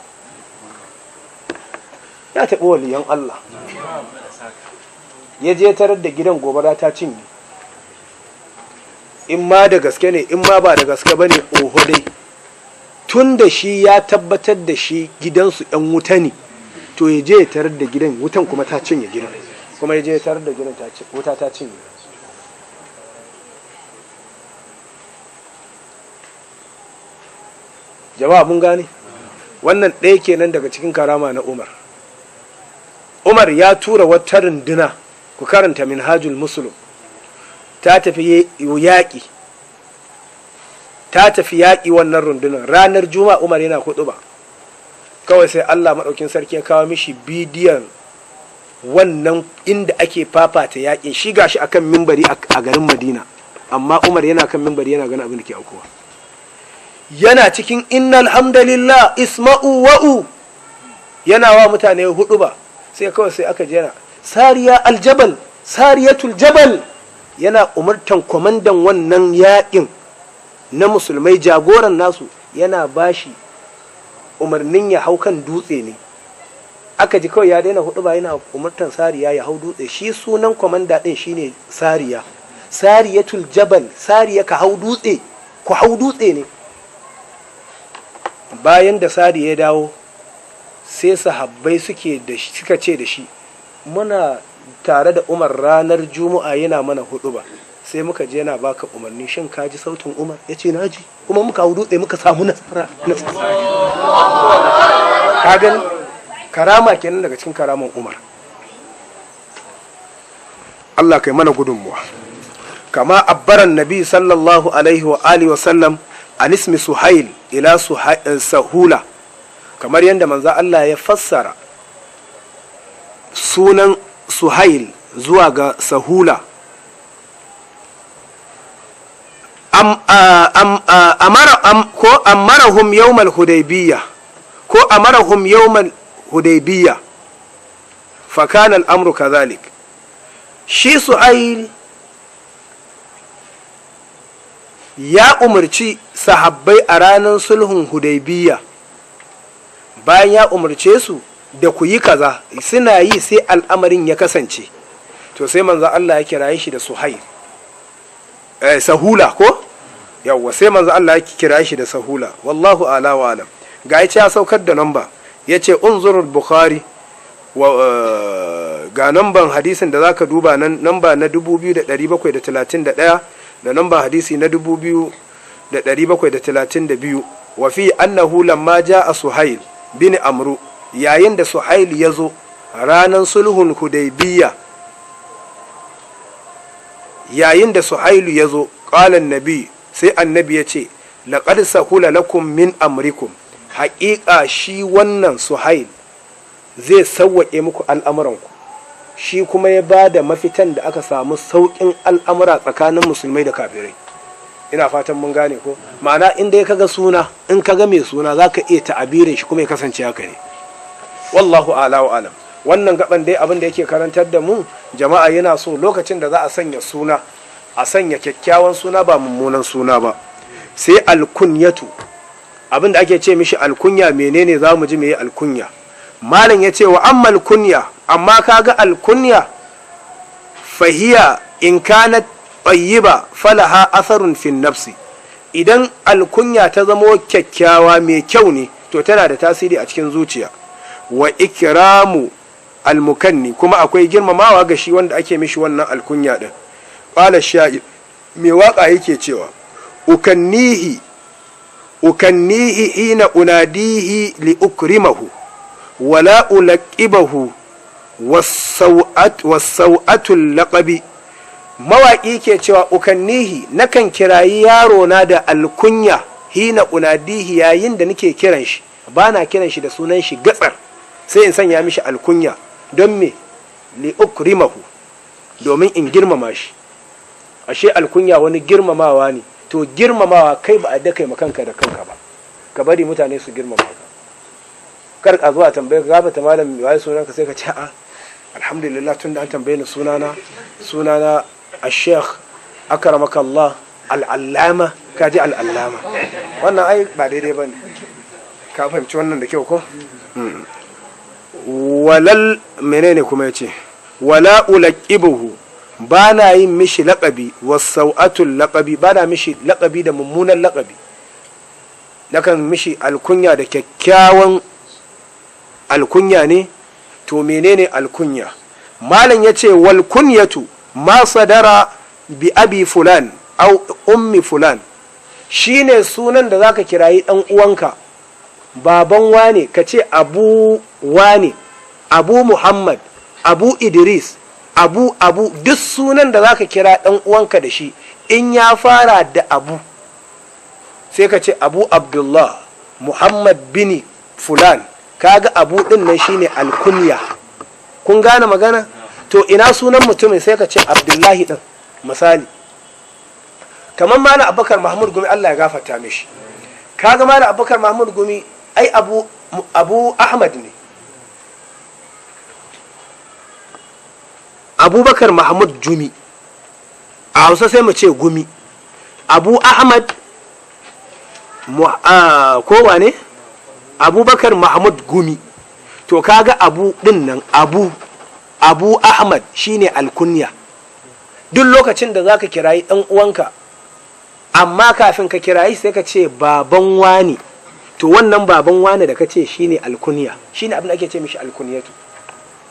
Ya taɓi waliyan Allah, ya je tarar da gidan gobara ta cinye. In ma da gaske ne, in ma ba da gaske ba ne, oho dai, tun da shi ya tabbatar da shi gidansu ‘yan wuta ne, to ya je ya tarar da gidan wutan kuma ta cinye gidan, kuma ya je ya tarar da gidan wuta ta cinye. Jama'a mun gane, wannan ɗaya kenan daga cikin karama na Umar. Umar ya tura wata runduna, ku karanta Minhajul Muslim, ta tafi yaƙi wannan rundunar. Ranar Juma'a Umar yana huɗuba, kawai sai Allah maɗaukin sarki ya kawo mishi bidiyon wannan inda ake fafata yaƙin. Shi gashi akan mimbari a garin Madina, amma Umar yana kan mimbari yana ganin abin da ke aukuwa. Yana cikin innal hamdalillah isma'u wa'u, yana wa mutane huɗuba, sai kawai sai aka jera sariya aljabal, sariyatul jabal, yana umartan kwamandan wannan yaƙin na musulmai, jagoran nasu, yana bashi umarnin ya hau kan dutse ne. Aka ji kawai ya daina hudu ba, yana umartan sariya ya hau dutse. Shi sunan kwamanda ɗin shine sariya, sariyatul jabal, sariya ka hau dutse, ku hau dutse ne. Bayan da sariya ya dawo, sai sahabbai suka ce da shi, muna tare da Umar ranar Juma'a yana mana hudu ba, sai muka je yana baka umarni, shin ka ji sautin Umar? Ya ce na ji, kuma muka hau dutse muka samu nasara. Ka gani karama kenan daga cikin karaman Umar. Allah kai mana gudunmuwa. Kama abbaran nabi sallallahu alaihi wa alihi wa sallam an ismi Suhail ila Sahula, kamar yadda manzo Allah ya fassara sunan Suhail zuwa ga Sahula, amarahum yawmal hudaybiyya ko amarahum yawmal hudaybiyya fa kana al-amru kadhalik. Shi Suhail ya umarci sahabbai a ranar sulhun hudaybiyya, bayan ya umarce su da ku yi kaza suna yi sai al'amarin ya kasance, to sai manzo Allah ya kiraye shi da Suhail sahula ko yawwa, sai manzo Allah ya kiraye shi da sahula. wallahu ala wa alam. Ga ya saukar da namba yace unzurul bukhari ga namban hadisin da zaka duba nan, namba na 2731 da namba hadisi na 2732. wa fi annahu lamma jaa Suhail bin amru, yayin da Suhail ya zo ranar sulhun hudaybiyya, yayin da Suhailu ya zo ƙalan nabi, sai annabi ya ce laqad sahula lakum min amrikum, haƙiƙa shi wannan Suhail zai sauwaƙe muku al'amuranku. Shi kuma ya ba da mafitan da aka samu sauƙin al'amura tsakanin musulmai da kafirai. Ina fatan mun gane ko, ma'ana inda ya kaga suna, in kaga mai suna za ka iya ta'abirin shi kuma ya kasance haka ne. Wallahu ala wa alam. Wannan gaban dai abin da yake karantar da mu, jama'a yana so lokacin da za a sanya suna, a sanya kyakkyawan suna ba mummunan suna ba. Sai alkunyatu, abin da ake ce mishi alkunya menene za mu ji meye alkunya. Malam ya ce wa ammal kunya, amma kaga alkunya fahiya in kanat tayyiba falaha atharun fin nafsi. Idan alkunya ta zamo kyakkyawa mai kyau ne, to tana da tasiri a cikin zuciya. Wa ikramu almukanni, kuma akwai girmamawa ga shi wanda ake mishi wannan alkunya din. Qala sha'ir, mai waka yake cewa ukannihi hina unadihi li ukrimahu wala ulaqibahu was-sau'atul laqabi. Mawaki ke cewa ukannihi, nakan kirayi yaro na da alkunya hina unadihi, yayin da nake kiran shi, bana kiran shi da sunan shi gatsar, sai in sanya mishi alkunya. Don me? li ukrimahu, domin in girmama shi. Ashe alkunya wani girmamawa ne. To girmamawa kai ba a da kai makanka da kanka ba, ka bari mutane su girmama ka. Kar a zuwa tambaye ka gabata malam mai waye sunanka, sai ka ce a alhamdulillah tun da an tambaye ni sunana al-sheikh akramakallah al-allama, ka ji al-allama. Wannan ai ba daidai bane, ka fahimci wannan da kyau ko? Walal menene kuma yace wala ulaqibuhu, ba na yin mishi laƙabi, wasau'atul laƙabi, ba na mishi laƙabi da mummunan laƙabi, nakan mishi alkunya da kyakkyawan alkunya ne. To menene alkunya? Malam ya ce wal kunyatu ma sadara bi abi fulan au ummi fulan, shine sunan da zaka kirayi dan uwanka, baban wane, ka ce abu wane, abu muhammad, abu idris, abu duk sunan da zaka kira dan uwanka da shi, in ya fara da abu sai ka ce abu abdullah, muhammad bin fulan. Kaga abu din nan shine alkunya. Kun gane magana? To ina sunan mutumin, sai ka ce abdullahi din misali. Kamar malam abubakar mahmud gumi, Allah ya gafarta mishi. Kaga malam abubakar mahmud gumi ai abu ahmad ne, abubakar mahmud jumi, a hausa sai mu ce gumi. Abu ahmad kowa ne? Abubakar mahmud gumi. To kaga abu din nan, abu ahmad shine alkunya. Duk lokacin da zaka kirayi dan uwanka, amma kafin ka kirayi sai ka ce baban wani, to wannan baban wani da ka ce shine alkunya, shine abin da ake ce mishi alkunyatu.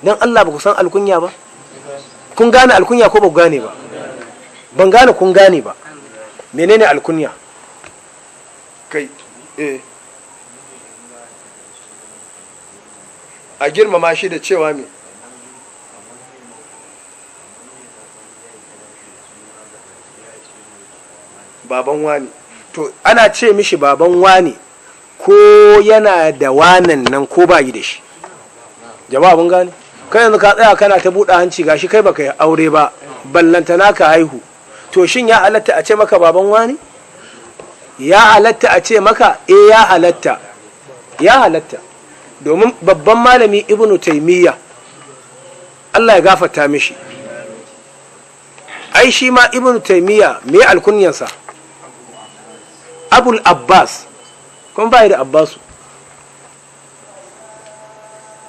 Dan Allah ba ku san alkunya ba? Kun gane alkunya ko ba ku gane ba? Ban gane kun gane ba. Menene alkunya? Kai a girmama shi da cewa me? Baban wani. To ana ce mishi baban wani ko yana da wanan nan ko ba yi da shi. Jama'a mun gane? Kai yanzu ka tsaya kana ta buɗe hanci, gashi kai baka yi aure ba, ballantana ka haihu. To shin ya halatta a ce maka baban wani? ya halatta a ce maka ya halatta, ya halatta, domin babban malami ibnu taimiyya Allah ya gafarta mishi, ai shi ma ibnu taimiyya me alkunyansa abul abbas, kuma bai da abbasu,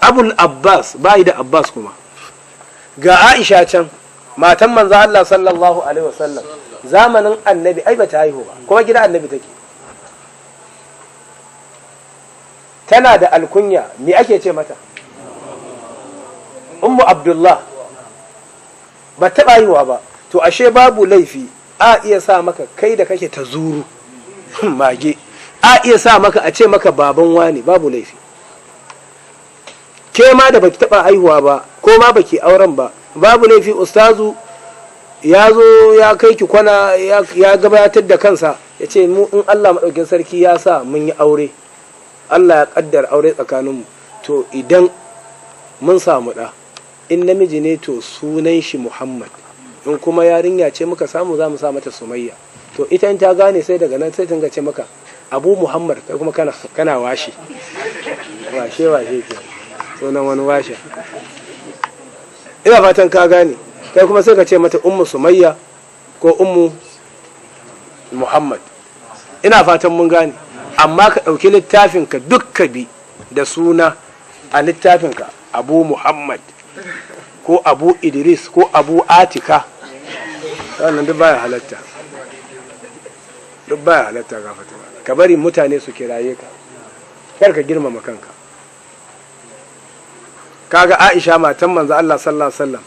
abul abbas bai da abbas. kuma ga aisha can matan manzo Allah sallallahu alaihi wasallam zamanin annabi ai bata haihu ba, kuma gida annabi take, tana da alkunya, me ake ce mata? ummu abdullah, ba taɓa haihuwa ba. To ashe babu laifi a iya sa maka kai da kake ta zuru mage, a iya sa maka a ce maka baban wani, babu laifi. Ke ma da baki taɓa haihuwa ba ko ma baki auren ba, babu laifi ustazu ya zo ya kai ki kwana ya gabatar da kansa ya ce mu in Allah maɗaukin sarki ya sa mun yi aure, Allah ya ƙaddar aure tsakaninmu, to idan mun samu ɗa, in namiji ne to sunan shi Muhammad, in kuma yarinya ce muka samu za mu sa mata Sumayya. To ita in ta gane sai daga nan sai ta ce maka Abu Muhammad, kai kuma kana washe washe ke sunan wani washe. Ina fatan ka gane, kai kuma sai ka ce mata Ummu Sumayya ko Ummu Muhammad. Ina fatan mun gane, amma ka ɗauki littafinka duk ka bi da suna a littafinka Abu Muhammad ko Abu Idris ko Abu Atika, wannan duk baya halatta, duk baya halatta. Gafata, ka bari mutane su kiraye ka, kar ka girmama kanka. Kaga Aisha matan manzo Allah sallallahu alaihi wasallam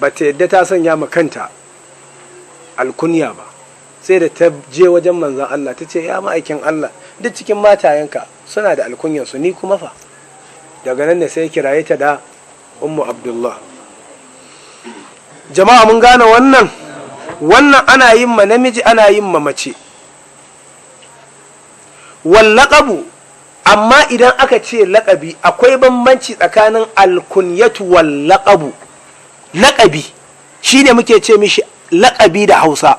bata yadda ta sanya ma kanta alkunya ba, sai da ta je wajen manzon Allah ta ce ya ma'aikin Allah, duk cikin matayenka suna da alkunyansu, ni kuma fa? Daga nan ne sai kiraye ta da Ummu Abdullah. Jama'a mun gane wannan ana yin ma namiji, ana yin ma mace. Wal laqabu, amma idan aka ce laƙabi akwai bambanci tsakanin alkunyatu wal laqabu. Laƙabi shine muke ce mishi laƙabi da Hausa.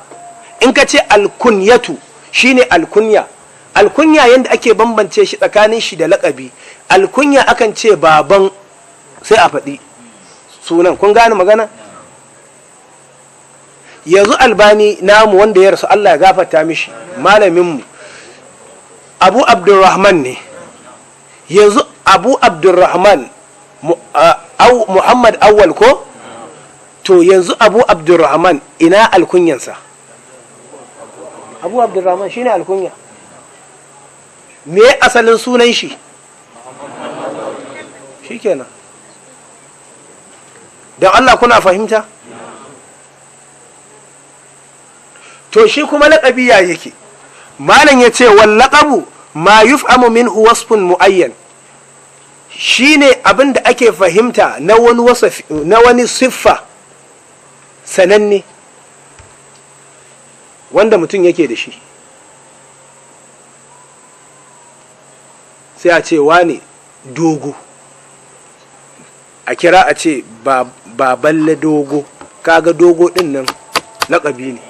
In ka ce alkunyatu shine alkunya. Alkunya yanda ake bambance shi tsakanin shi da laƙabi, alkunya akan ce baban, sai a faɗi sunan. Kun gane magana? Yanzu Albani namu wanda ya rasu, Allah ya gafarta mishi, malaminmu Abu Abdurrahman ne. Yanzu Abu Abdurrahman Muhammad Awwal ko? To yanzu Abu Abdurrahman ina alkunyansa? Abu Abdurrahman shine alkunya. Me asalin sunan shi? Shikenan. Dan Allah kuna fahimta? To shi kuma laƙabi ya yake? Malam ya ce wal laqabu ma yuf'amu minhu wasfun muayyan, shine abin da ake fahimta na wani siffa sananne wanda mutum yake da shi. Sai a ce wane dogo, a kira a ce ba balle dogo, kaga dogo din nan laƙabi ne.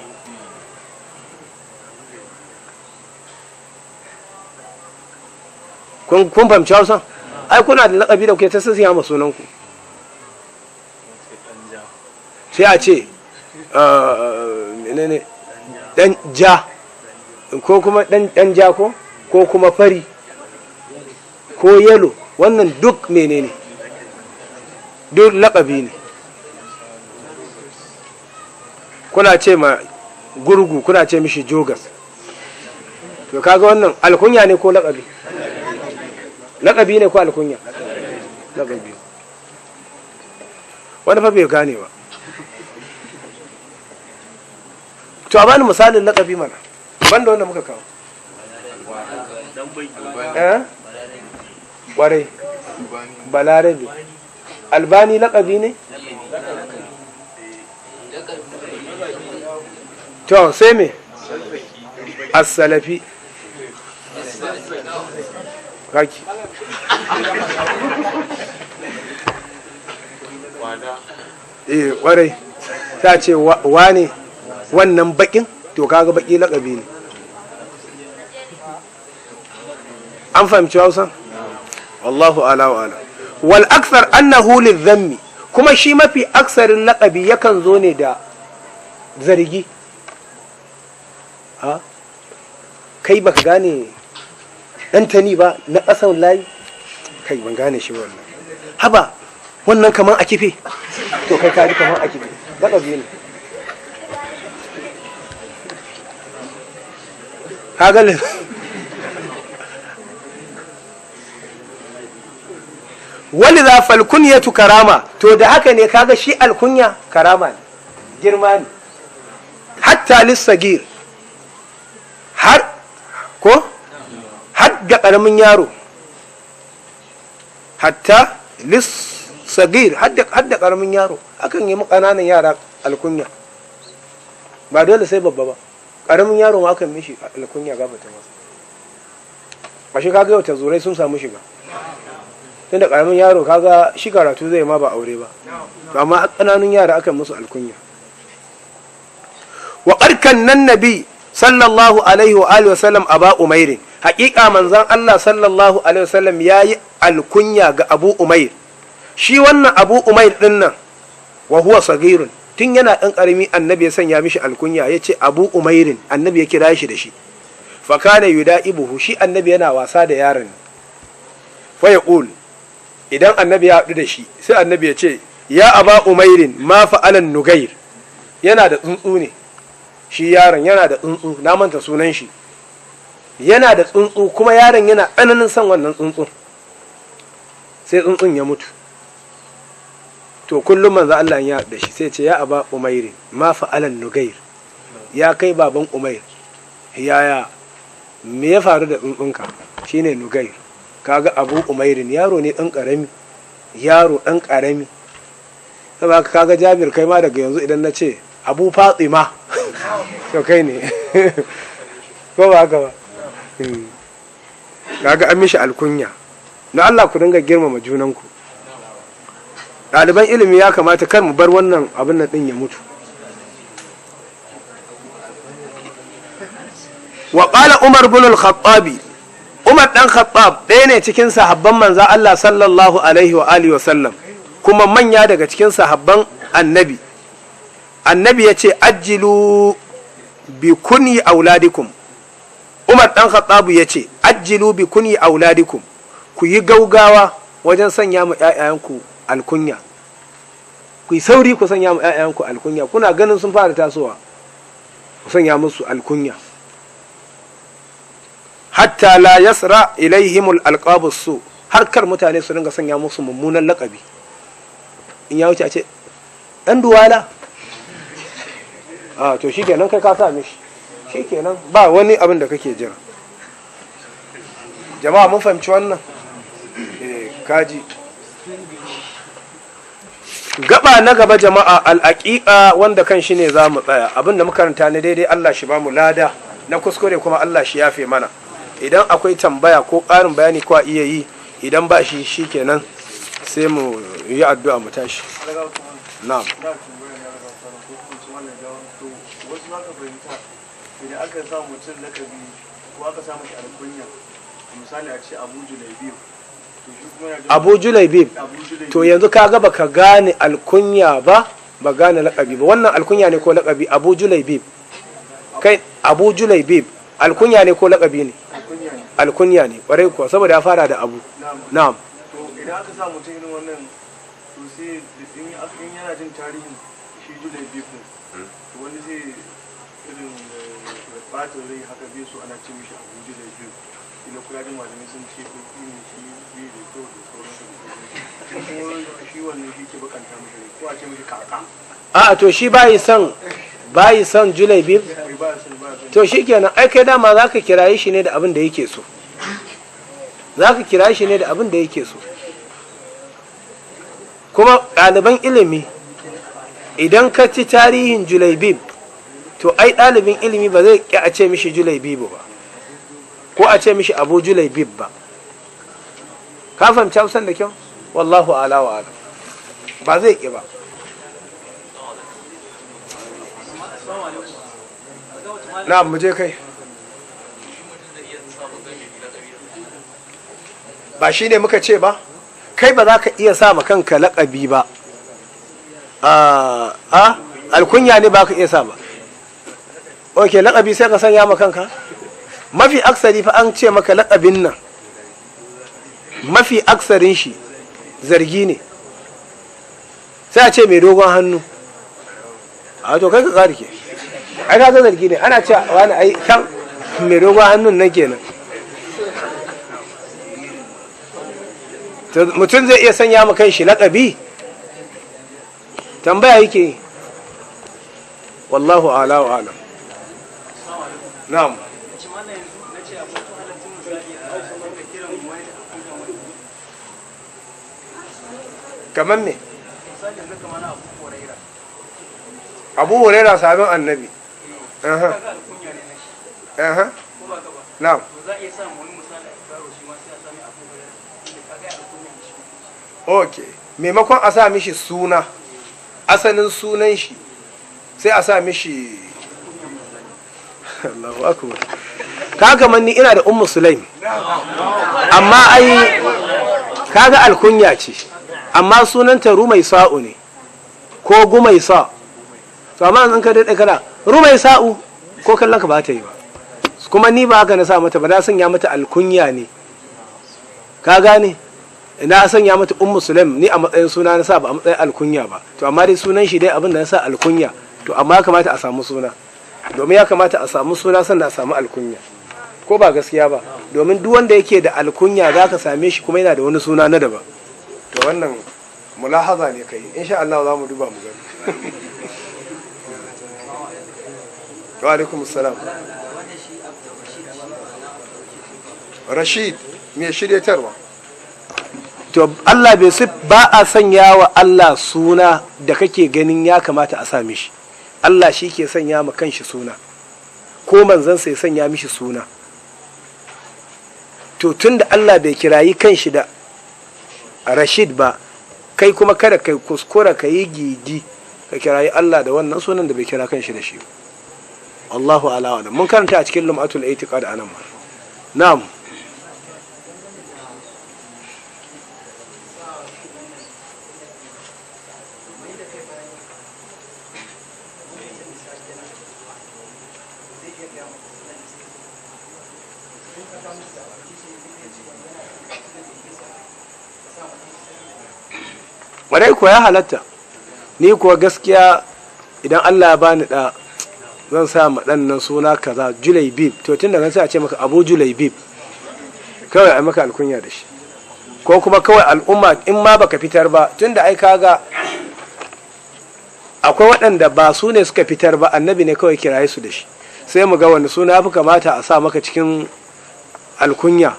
Kun fahimci Hausa? Ai kuna da laƙabi da kuke ta sassiya ma sunanku. Sai a ce menene dan ja, ko kuma dan ja, ko kuma fari ko yelo, wannan duk menene, duk laƙabi ne. Kuna ce ma gurgu, kuna ce mishi jogas, to kaga wannan alkunya ne ko laƙabi? Laƙabi ne ko alkunya? Laƙabi. Wani fa bai gane ba. To a bani misalin laƙabi mana, banda wanda muka kawo. Ƙwarai. Balarabe. Albani laƙabi ne? To sai me? As-Salafi. Kaki. Ƙwarai. Ta ce wane wannan baƙin, to kaga baƙi laƙabi ne. an fahimci hausa wallahu ala wa ala wal akthar annahu lidhammi kuma shi mafi aksarin laƙabi yakan zo ne da zargi. ha kai baka gane ɗantani ba na ƙasan layi kai ban gane shi wannan haba wannan kaman a kife to kai kaji kaman a kife laƙabi ne kagalin wali za falkunyatu karama to da haka ne kaga shi alkunya karama ne girma ne hatta lissagir har ko har da karamin yaro hatta lissagir har da karamin yaro akan yi ƙananan yara alkunya ba dole sai babba ba karamin yaro ma akan mishi alkunya gabata masa ba shi kaga yau ta zurai sun samu shiga tun da karamin yaro kaga shi karatu zai ma ba aure ba to amma ƙananun yara akan musu alkunya wa qarkan nan nabi sallallahu alaihi wa alihi wasallam aba umair haqiqa manzon Allah sallallahu alaihi wasallam yayi alkunya ga abu umair shi wannan abu umair din nan wa huwa sagirun tun yana dan karami annabi ya sanya mishi alkunya yace abu umairin annabi ya kira shi da shi fa kana yudaibuhu shi annabi yana wasa da yaron fa yaqul idan annabi ya haɗu da shi sai annabi ya ce ya aba umairin ma fa'alan nugair yana da tsuntsu ne shi yaron yana da tsuntsu na manta sunan shi yana da tsuntsu kuma yaron yana tsananin son wannan tsuntsun sai tsuntsun ya mutu to kullum manzo Allah ya haɗu da shi sai ce ya aba umairin ma fa'alan nugair ya kai baban umair yaya me ya faru da tsuntsunka shine nugair kaga abu umairin yaro ne dan karami yaro dan karami saboda kaga jabir kai ma daga yanzu idan na ce abu fatima to kai ne ko ba haka ba kaga an mishi alkunya na Allah ku dinga girmama junanku ɗaliban ilimi ya kamata kar mu bar wannan abin nan din ya mutu wa qala umar ibn al-khattabi Umar ɗan Khattab ɗaya ne cikin sahabban manza Allah sallallahu alaihi wa alihi wa sallam kuma manya daga cikin sahabban annabi. Annabi ya ce ajjilu bi kunyi auladikum. Umar ɗan Khattab ya ce ajjilu bi kunyi auladikum ku yi gaugawa wajen sanya mu ƴaƴayanku alkunya. Ku yi sauri ku sanya mu ƴaƴayanku alkunya kuna ganin sun fara tasowa ku sanya musu alkunya. Hatta la yasra ilaihimul alqabus su har kar mutane su dinga sanya musu mummunan lakabi in ya wuce a ce dan duwala to shikenan kai ka sa mishi shikenan ba wani abin da kake jira jama'a mun fahimci wannan kaji gaba na gaba jama'a al'aqiqa wanda kan shi ne zamu tsaya abinda muka karanta ne daidai Allah shi ba mu lada na kuskure kuma Allah shi yafe mana idan akwai tambaya ko ƙarin bayani ko a iya yi idan ba shi shikenan sai mu yi addu'a mu tashi na'am idan aka sa mutum lakabi ko aka sa mashi alkunya misali a ce Abu Julaibib to yanzu ka ga baka gane alkunya ba gane lakabi ba wannan alkunya ne ko lakabi Abu Julaibib kai Abu Julaibib alkunya ne ko lakabi ne alkunya ne ƙwarai kuwa saboda ya fara da abu na'am to idan aka sa mutum irin wannan to sai in yana jin tarihin shi Julaibib din to wani zai irin bata rai haka bai so ana ce mishi Abu Julaibib ina kula da malamai sun ce ko ne shi bai da kyau da sauransu ko shi wannan shi ke bakanta mishi ko a ce mishi kaka to shi bayi son Julaibib to shikenan ai kai dama zaka kiraye shi ne da abin da yake so kuma ɗaliban ilimi idan ka ci tarihin Julaibib to ai ɗalibin ilimi ba zai ƙi a ce mishi Julaibib ba ko a ce mishi Abu Julaibib ba ka fahimci Hausan da kyau wallahu ala wa ala ba zai ƙi ba na mu je kai ba shi ne muka ce ba kai ba za ka iya sa ma kanka laƙabi ba alkunya ne ba ka iya sa ba ok laƙabi sai ka sanya ma kanka mafi aksari fa an ce maka laƙabin nan mafi aksarin shi zargi ne sai a ce mai dogon hannu a to kai ka ƙari ke ai ka zargi ne ana cewa wani ai kan mai dogon hannun nan kenan mutum zai iya sanya ma kan shi laƙabi tambaya yake wallahu ala wa alam na'am kamar me abu huraira sabon annabi na'am ok maimakon a sa mishi suna asalin sunan shi sai a sa mishi Allahu akbar kaga manni ina da ummu sulaim amma ai kaga alkunya ce amma sunanta rumai sa'u ne ko gumai sa to amma an ka dade kana rumai sa'u ko kallon ka ba ta yi ba kuma ni ba haka na sa mata ba na sanya mata alkunya ne ka gane ina sanya mata ummu sulaim ni a matsayin suna na sa ba a matsayin alkunya ba to amma dai sunan shi dai abin da na sa alkunya to amma ya kamata a samu suna domin ya kamata a samu suna sannan a samu alkunya ko ba gaskiya ba domin duk wanda yake da alkunya za ka same shi kuma yana da wani suna na daban to wannan mulahaza ne kai insha Allah za mu duba mu gani wa alaikum assalam Rashid me shiryatarwa to Allah bai ba a sanya wa Allah suna da kake ganin ya kamata a sa mishi Allah shi ke sanya ma kanshi suna ko manzansa ya sanya mishi suna to tun da Allah bai kirayi kanshi da Rashid ba kai kuma kada kai kuskura ka yi gidi ka kirayi Allah da wannan sunan da bai kira kanshi da shi Allahu ala wa mun karanta a cikin lum'atul itiqad anan ma na'am wadai kuwa ya halatta ni kuwa gaskiya idan Allah ya bani da zan sa ma dan nan suna kaza Julaibib to tun daga sai a ce maka Abu Julaibib kawai a maka alkunya da shi ko kuma kawai al'umma in ma baka fitar ba tunda ai kaga akwai waɗanda ba su ne suka fitar ba annabi ne kawai kiraye su da shi sai mu ga wani suna fi kamata a sa maka cikin alkunya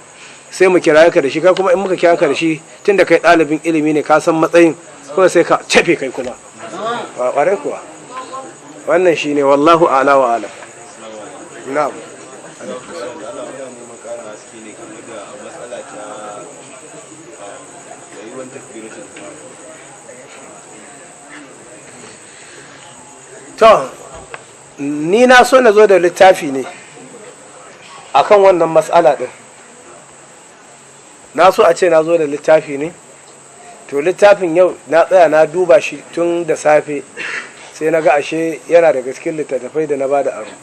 sai mu kiraye ka da shi kai kuma in muka kira ka da shi tunda kai ɗalibin ilimi ne ka san matsayin kuma sai ka cefe kai kuma ƙwarai kuwa wannan shi ne wallahu ala wa ala na'am to ni na so na zo da littafi ne akan wannan matsala din na so a ce na zo da littafi ne to littafin yau na tsaya na duba shi tun da safe sai na ga ashe yana daga cikin littattafai da na ba da aro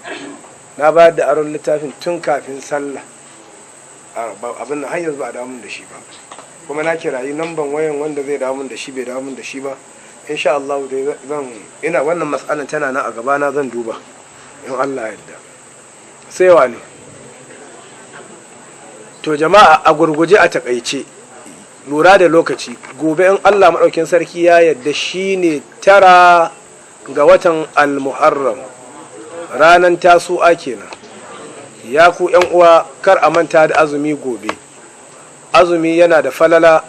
na ba da aron littafin tun kafin sallah abin da har yanzu ba a damun da shi ba kuma na kirayi namban wayan wanda zai damun da shi bai damun da shi ba insha Allah dai zan ina wannan mas'alan tana na a gabana zan duba in Allah yadda sai wa ne to jama'a a gurguje a takaice lura da lokaci gobe in Allah maɗaukin sarki ya yadda shine 9 ga watan al-muharram ranan tasu'a kenan ya ku yan uwa kar a manta da azumi gobe azumi yana da falala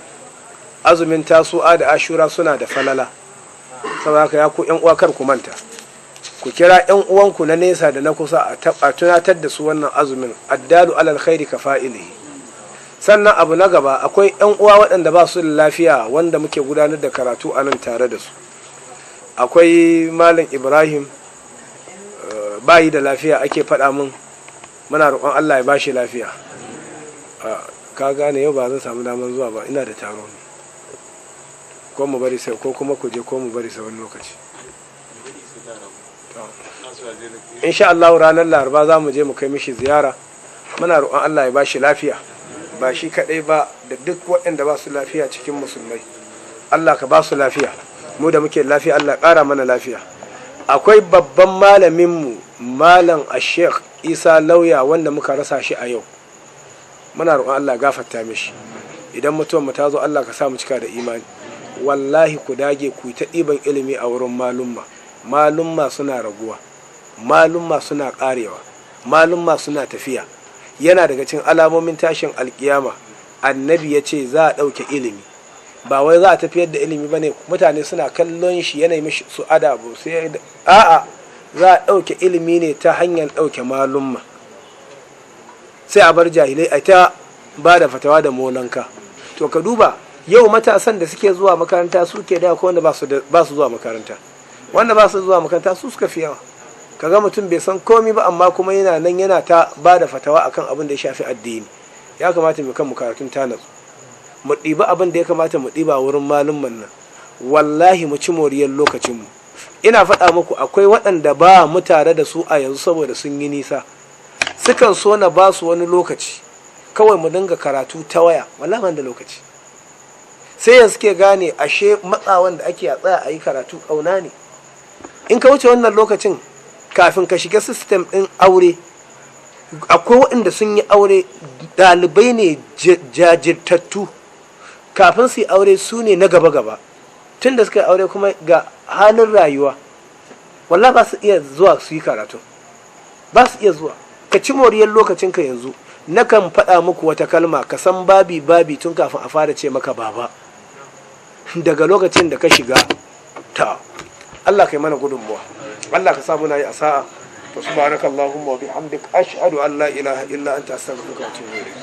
azumin tasu'a da ashura suna da falala saboda haka ya ku yan uwa kar ku manta ku kira yan uwanku na nesa da na kusa a tunatar da su wannan azumin addalu alal khairi kafa'ilihi sannan abu na gaba akwai yan uwa waɗanda ba su da lafiya wanda muke gudanar da karatu a nan tare da su akwai malam ibrahim bayi da lafiya ake faɗa min muna roƙon Allah ya bashi lafiya ka gane yau ba zan samu damar zuwa ba, ina da taro ne, ko mu bari sai, ko kuma ku je, ko mu bari sai wani lokaci. insha Allah ranar Laraba za mu je mu kai mishi ziyara. Muna roƙon Allah ya ba shi lafiya, ba shi kaɗai ba da duk waɗanda ba su lafiya cikin musulmai. Allah ka ba su lafiya, mu da muke lafiya Allah ƙara mana lafiya. Akwai babban malaminmu malam Sheikh Isa Lauya wanda muka rasa shi a yau. Muna roƙon Allah gafarta mishi. Idan mutuwar mu ta zo Allah ka sa mu cika da imani. Wallahi ku dage ku ta ɗiban ilimi a wurin malumma. Malumma suna raguwa, malumma suna ƙarewa, malumma suna tafiya. Yana daga cikin alamomin tashin alkiyama. Annabi ya ce za a ɗauke ilimi, ba wai za a tafiyar da ilimi ba ne, mutane suna kallon shi yanayi mishi su adabu sai a'a, za a ɗauke ilimi ne ta hanyar ɗauke malumma, sai a bar jahilai a ta ba da fatawa da molanka. To ka duba yau matasan da suke zuwa makaranta suke da ko wanda ba su zuwa makaranta, wanda ba su zuwa makaranta su suka fi yawa. Kaga mutum bai san komi ba amma kuma yana nan yana ta ba da fatawa akan abin da ya shafi addini. Ya kamata mu kan karatun ta natsu, mu ɗiba abin da ya kamata mu ɗiba wurin malumman nan, wallahi mu ci moriyar lokacinmu. Ina faɗa muku akwai waɗanda ba mu tare da su a yanzu saboda sun yi nisa, sukan so na ba su wani lokaci kawai mu dinga karatu ta waya, wallahi ban da lokaci. Sai yanzu ke gane ashe matsawan da ake a tsaya a yi karatu ƙauna ne. In ka wuce wannan lokacin kafin ka shiga sistem ɗin aure, akwai waɗanda sun yi aure ɗalibai ne jajirtattu, kafin su yi aure su ne na gaba-gaba, tun da suka yi aure kuma ga halin rayuwa wallah ba su iya zuwa su yi karatu, ba su iya zuwa. Ka ci moriyar lokacinka yanzu. Nakan faɗa muku wata kalma, ka san babi tun kafin a fara ce maka baba. Daga lokacin da ka shiga ta Allah kai mana gudunmuwa, Allah ka sa muna yi a sa'a. To subhanakallahumma wa bihamdik ashhadu an la ilaha illa anta astaghfiruka wa atubu ilayk.